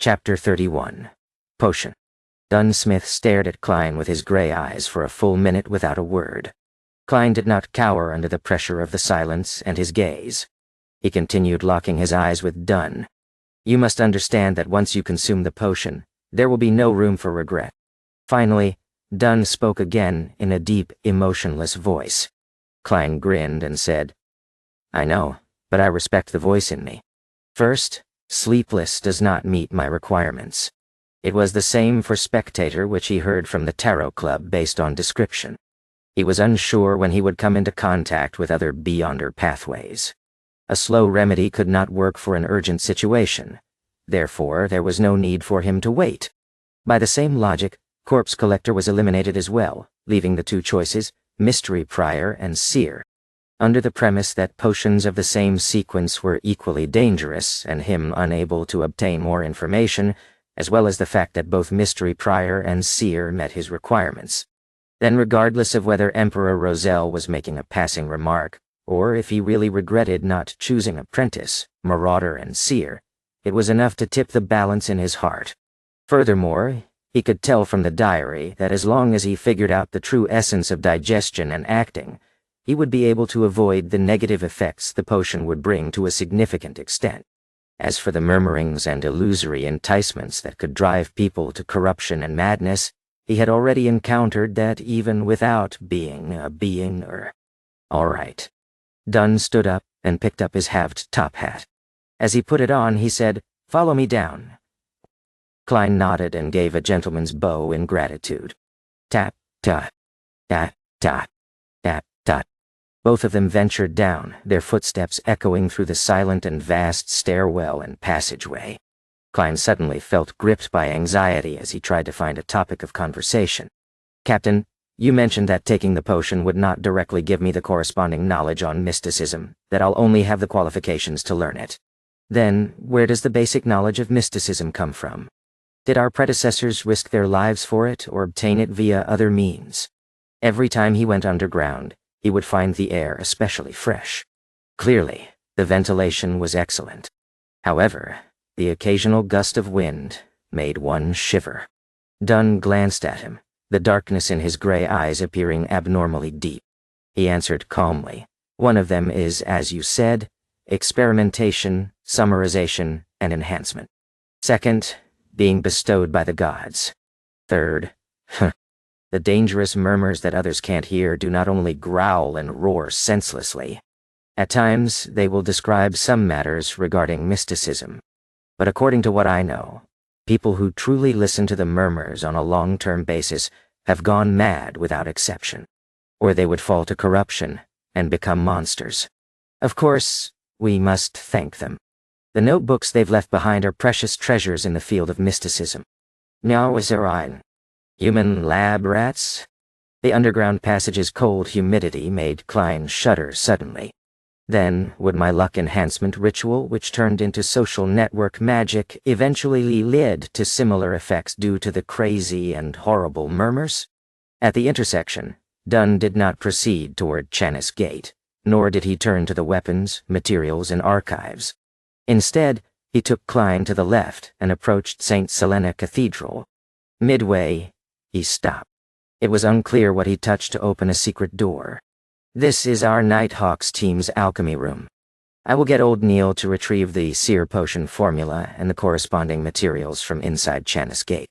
Chapter 31. Potion. Dunsmith stared at Klein with his gray eyes for a full minute without a word. Klein did not cower under the pressure of the silence and his gaze. He continued locking his eyes with Dunn. You must understand that once you consume the potion, there will be no room for regret. Finally, Dunn spoke again in a deep, emotionless voice. Klein grinned and said, I know, but I respect the voice in me. First, Sleepless does not meet my requirements. It was the same for Spectator, which he heard from the Tarot Club based on description. He was unsure when he would come into contact with other Beyonder pathways. A slow remedy could not work for an urgent situation. Therefore, there was no need for him to wait. By the same logic, Corpse Collector was eliminated as well, leaving the two choices, Mystery Prior and Seer. Under the premise that potions of the same sequence were equally dangerous and him unable to obtain more information, as well as the fact that both Mystery Prior and Seer met his requirements. Then regardless of whether Emperor Roselle was making a passing remark, or if he really regretted not choosing Apprentice, Marauder, and Seer, it was enough to tip the balance in his heart. Furthermore, he could tell from the diary that as long as he figured out the true essence of digestion and acting, he would be able to avoid the negative effects the potion would bring to a significant extent. As for the murmurings and illusory enticements that could drive people to corruption and madness, he had already encountered that even without being a being. All right. Dunn stood up and picked up his halved top hat. As he put it on, he said, Follow me down. Klein nodded and gave a gentleman's bow in gratitude. Tap, tap, tap, tap, tap, tap. Both of them ventured down, their footsteps echoing through the silent and vast stairwell and passageway. Klein suddenly felt gripped by anxiety as he tried to find a topic of conversation. Captain, you mentioned that taking the potion would not directly give me the corresponding knowledge on mysticism, that I'll only have the qualifications to learn it. Then, where does the basic knowledge of mysticism come from? Did our predecessors risk their lives for it or obtain it via other means? Every time he went underground, he would find the air especially fresh. Clearly, the ventilation was excellent. However, the occasional gust of wind made one shiver. Dunn glanced at him, the darkness in his gray eyes appearing abnormally deep. He answered calmly, One of them is, as you said, experimentation, summarization, and enhancement. Second, being bestowed by the gods. Third, the dangerous murmurs that others can't hear do not only growl and roar senselessly. At times, they will describe some matters regarding mysticism. But according to what I know, people who truly listen to the murmurs on a long-term basis have gone mad without exception, or they would fall to corruption and become monsters. Of course, we must thank them. The notebooks they've left behind are precious treasures in the field of mysticism. Now is there ein? Human lab rats? The underground passage's cold humidity made Klein shudder suddenly. Then, would my luck enhancement ritual, which turned into social network magic, eventually lead to similar effects due to the crazy and horrible murmurs? At the intersection, Dunn did not proceed toward Chanis Gate, nor did he turn to the weapons, materials, and archives. Instead, he took Klein to the left and approached St. Selena Cathedral. Midway, he stopped. It was unclear what he touched to open a secret door. This is our Nighthawks team's alchemy room. I will get old Neil to retrieve the seer potion formula and the corresponding materials from inside Chanis Gate.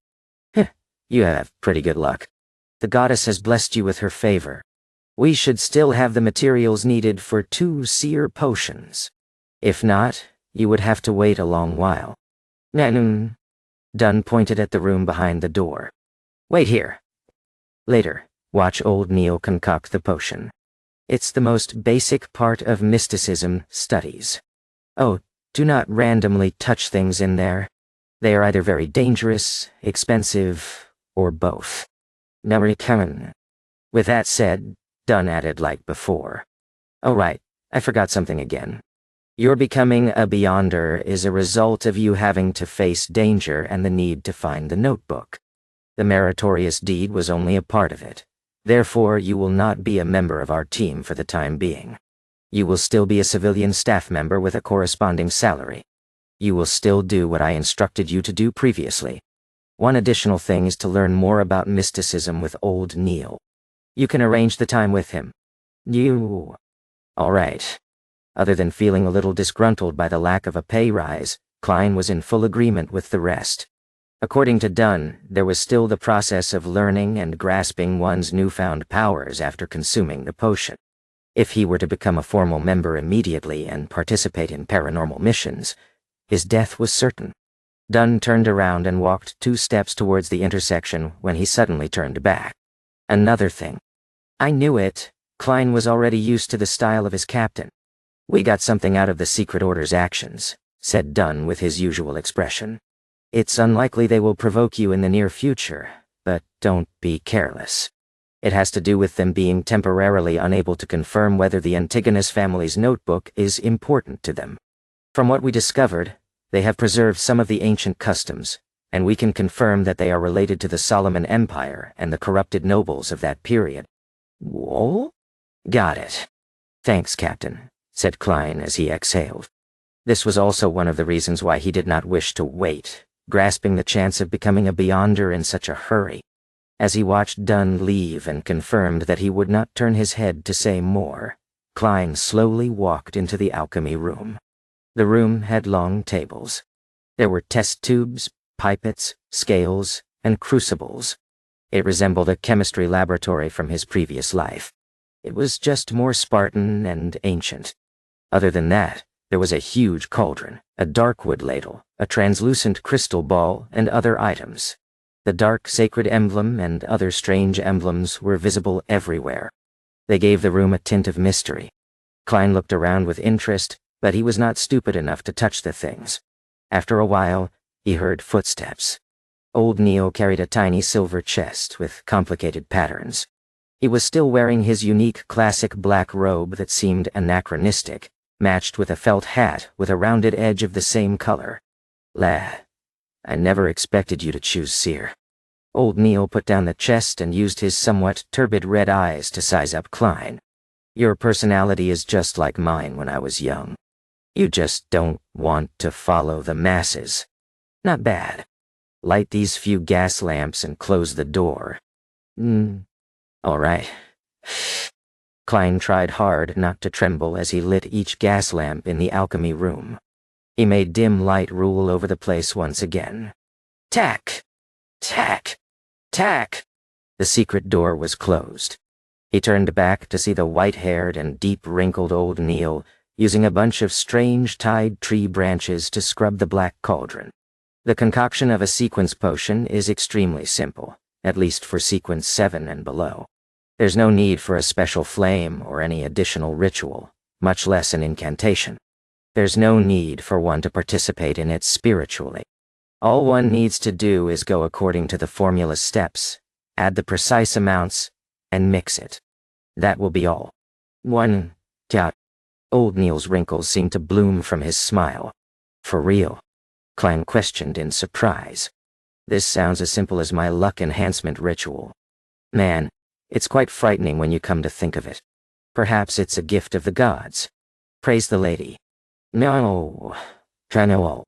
You have pretty good luck. The goddess has blessed you with her favor. We should still have the materials needed for 2 seer potions. If not, you would have to wait a long while. Nanun. Dunn pointed at the room behind the door. Wait here. Later, watch old Neil concoct the potion. It's the most basic part of mysticism studies. Oh, do not randomly touch things in there. They are either very dangerous, expensive, or both. Narikaman. With that said, Dunn added like before. Oh right, I forgot something again. Your becoming a Beyonder is a result of you having to face danger and the need to find the notebook. The meritorious deed was only a part of it. Therefore, you will not be a member of our team for the time being. You will still be a civilian staff member with a corresponding salary. You will still do what I instructed you to do previously. One additional thing is to learn more about mysticism with old Neil. You can arrange the time with him. You... All right. Other than feeling a little disgruntled by the lack of a pay rise, Klein was in full agreement with the rest. According to Dunn, there was still the process of learning and grasping one's newfound powers after consuming the potion. If he were to become a formal member immediately and participate in paranormal missions, his death was certain. Dunn turned around and walked 2 steps towards the intersection when he suddenly turned back. Another thing. I knew it. Klein was already used to the style of his captain. We got something out of the Secret Order's actions, said Dunn with his usual expression. It's unlikely they will provoke you in the near future, but don't be careless. It has to do with them being temporarily unable to confirm whether the Antigonus family's notebook is important to them. From what we discovered, they have preserved some of the ancient customs, and we can confirm that they are related to the Solomon Empire and the corrupted nobles of that period. Whoa? Got it. Thanks, Captain, said Klein as he exhaled. This was also one of the reasons why he did not wish to wait, grasping the chance of becoming a Beyonder in such a hurry. As he watched Dunn leave and confirmed that he would not turn his head to say more, Klein slowly walked into the alchemy room. The room had long tables. There were test tubes, pipettes, scales, and crucibles. It resembled a chemistry laboratory from his previous life. It was just more Spartan and ancient. Other than that, there was a huge cauldron, a darkwood ladle, a translucent crystal ball, and other items. The dark sacred emblem and other strange emblems were visible everywhere. They gave the room a tint of mystery. Klein looked around with interest, but he was not stupid enough to touch the things. After a while, he heard footsteps. Old Neil carried a tiny silver chest with complicated patterns. He was still wearing his unique classic black robe that seemed anachronistic, matched with a felt hat with a rounded edge of the same color. I never expected you to choose Seer. Old Neil put down the chest and used his somewhat turbid red eyes to size up Klein. Your personality is just like mine when I was young. You just don't want to follow the masses. Not bad. Light these few gas lamps and close the door. All right. Klein tried hard not to tremble as he lit each gas lamp in the alchemy room. He made dim light rule over the place once again. Tack! Tack! Tack! The secret door was closed. He turned back to see the white-haired and deep-wrinkled old Neil using a bunch of strange tied tree branches to scrub the black cauldron. The concoction of a sequence potion is extremely simple, at least for sequence 7 and below. There's no need for a special flame or any additional ritual, much less an incantation. There's no need for one to participate in it spiritually. All one needs to do is go according to the formula steps, add the precise amounts, and mix it. That will be all. One, dot. Old Neil's wrinkles seemed to bloom from his smile. For real? Klein questioned in surprise. This sounds as simple as my luck enhancement ritual. Man, it's quite frightening when you come to think of it. Perhaps it's a gift of the gods. Praise the lady. No. Cano.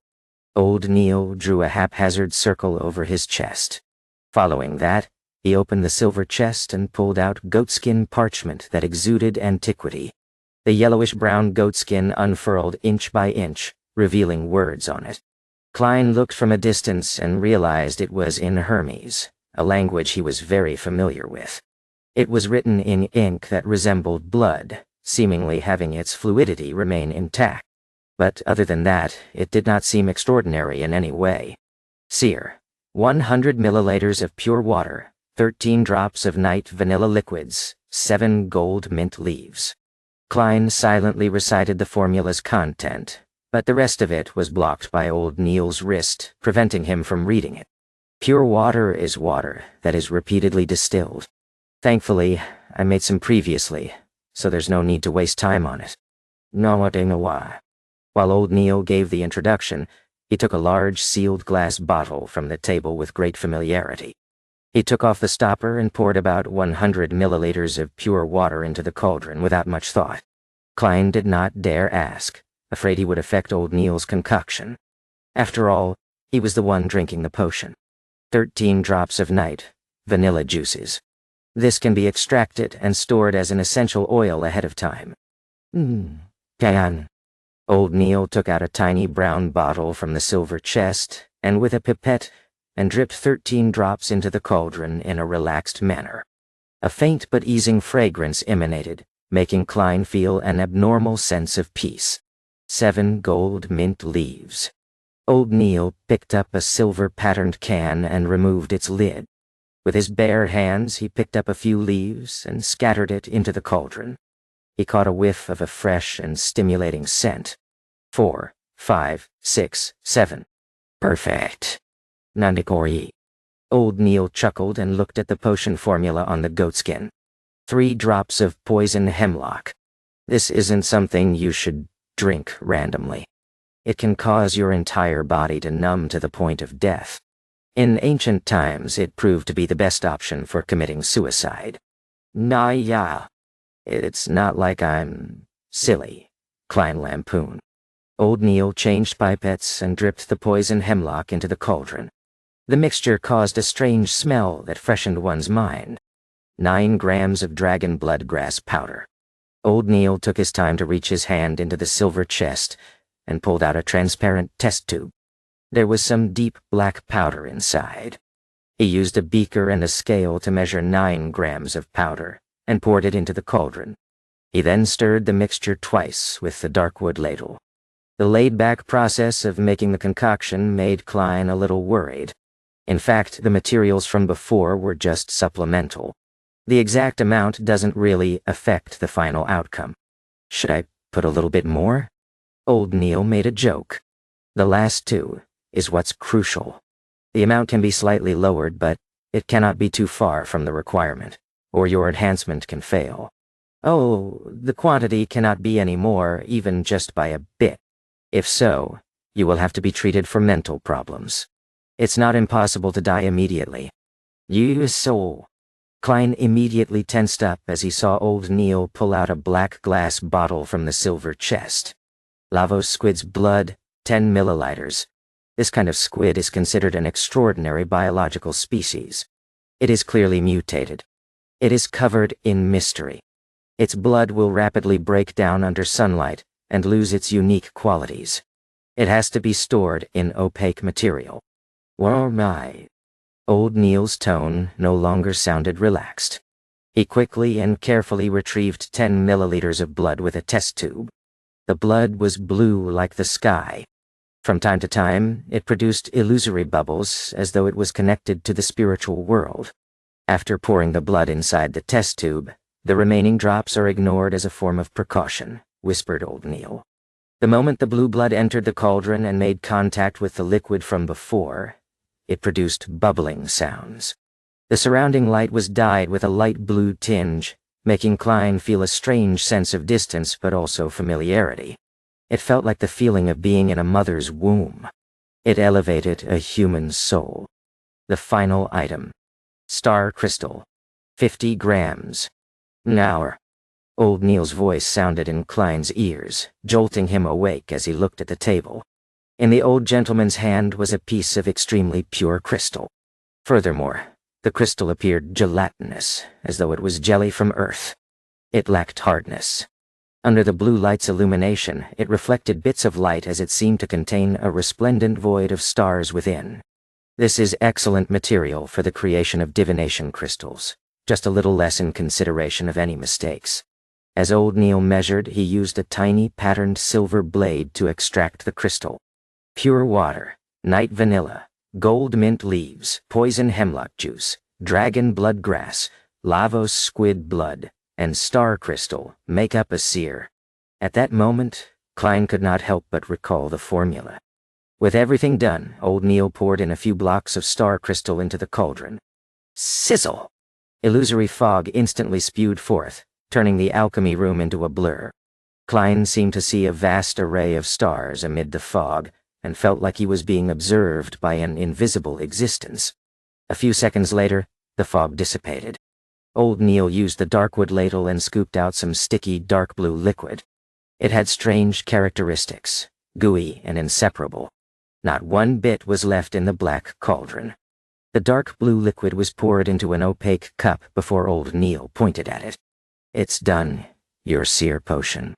Old Neil drew a haphazard circle over his chest. Following that, he opened the silver chest and pulled out goatskin parchment that exuded antiquity. The yellowish-brown goatskin unfurled inch by inch, revealing words on it. Klein looked from a distance and realized it was in Hermes, a language he was very familiar with. It was written in ink that resembled blood, seemingly having its fluidity remain intact. But other than that, it did not seem extraordinary in any way. Seer, 100 milliliters of pure water, 13 drops of night vanilla liquids, 7 gold mint leaves. Klein silently recited the formula's content, but the rest of it was blocked by old Neil's wrist, preventing him from reading it. Pure water is water that is repeatedly distilled. Thankfully, I made some previously, so there's no need to waste time on it. No, I don't know why. While old Neil gave the introduction, he took a large sealed glass bottle from the table with great familiarity. He took off the stopper and poured about 100 milliliters of pure water into the cauldron without much thought. Klein did not dare ask, afraid he would affect old Neil's concoction. After all, he was the one drinking the potion. 13 drops of night, vanilla juices. This can be extracted and stored as an essential oil ahead of time. Can. Old Neil took out a tiny brown bottle from the silver chest, and with a pipette, and dripped 13 drops into the cauldron in a relaxed manner. A faint but easing fragrance emanated, making Klein feel an abnormal sense of peace. 7 gold mint leaves. Old Neil picked up a silver-patterned can and removed its lid. With his bare hands, he picked up a few leaves and scattered it into the cauldron. He caught a whiff of a fresh and stimulating scent. 4, 5, 6, 7. Perfect. Nandikori. Old Neil chuckled and looked at the potion formula on the goatskin. 3 drops of poison hemlock. This isn't something you should drink randomly. It can cause your entire body to numb to the point of death. In ancient times, it proved to be the best option for committing suicide. Yeah. It's not like I'm silly, Klein lampooned. Old Neil changed pipettes and dripped the poison hemlock into the cauldron. The mixture caused a strange smell that freshened one's mind. 9 grams of dragon blood grass powder. Old Neil took his time to reach his hand into the silver chest and pulled out a transparent test tube. There was some deep black powder inside. He used a beaker and a scale to measure 9 grams of powder and poured it into the cauldron. He then stirred the mixture twice with the darkwood ladle. The laid-back process of making the concoction made Klein a little worried. In fact, the materials from before were just supplemental. The exact amount doesn't really affect the final outcome. Should I put a little bit more? Old Neil made a joke. The last 2 is what's crucial. The amount can be slightly lowered, but it cannot be too far from the requirement, or your enhancement can fail. Oh, the quantity cannot be any more, even just by a bit. If so, you will have to be treated for mental problems. It's not impossible to die immediately. You so. Klein immediately tensed up as he saw Old Neil pull out a black glass bottle from the silver chest. Lavos squid's blood, 10 milliliters. This kind of squid is considered an extraordinary biological species. It is clearly mutated. It is covered in mystery. Its blood will rapidly break down under sunlight and lose its unique qualities. It has to be stored in opaque material. Well, my. Old Neil's tone no longer sounded relaxed. He quickly and carefully retrieved 10 milliliters of blood with a test tube. The blood was blue like the sky. From time to time, it produced illusory bubbles as though it was connected to the spiritual world. After pouring the blood inside the test tube, the remaining drops are ignored as a form of precaution, whispered Old Neil. The moment the blue blood entered the cauldron and made contact with the liquid from before, it produced bubbling sounds. The surrounding light was dyed with a light blue tinge, making Klein feel a strange sense of distance but also familiarity. It felt like the feeling of being in a mother's womb. It elevated a human soul. The final item. Star crystal. 50 grams. Now. Old Neil's voice sounded in Klein's ears, jolting him awake as he looked at the table. In the old gentleman's hand was a piece of extremely pure crystal. Furthermore, the crystal appeared gelatinous, as though it was jelly from Earth. It lacked hardness. Under the blue light's illumination, it reflected bits of light as it seemed to contain a resplendent void of stars within. This is excellent material for the creation of divination crystals, just a little less in consideration of any mistakes. As Old Neil measured, he used a tiny patterned silver blade to extract the crystal. Pure water, night vanilla, gold mint leaves, poison hemlock juice, dragon blood grass, Lavos squid blood, and star crystal make up a seer. At that moment, Klein could not help but recall the formula. With everything done, Old Neil poured in a few blocks of star crystal into the cauldron. Sizzle! Illusory fog instantly spewed forth, turning the alchemy room into a blur. Klein seemed to see a vast array of stars amid the fog, and felt like he was being observed by an invisible existence. A few seconds later, the fog dissipated. Old Neil used the darkwood ladle and scooped out some sticky dark blue liquid. It had strange characteristics, gooey and inseparable. Not one bit was left in the black cauldron. The dark blue liquid was poured into an opaque cup before old Neil pointed at it. "It's done, your seer potion."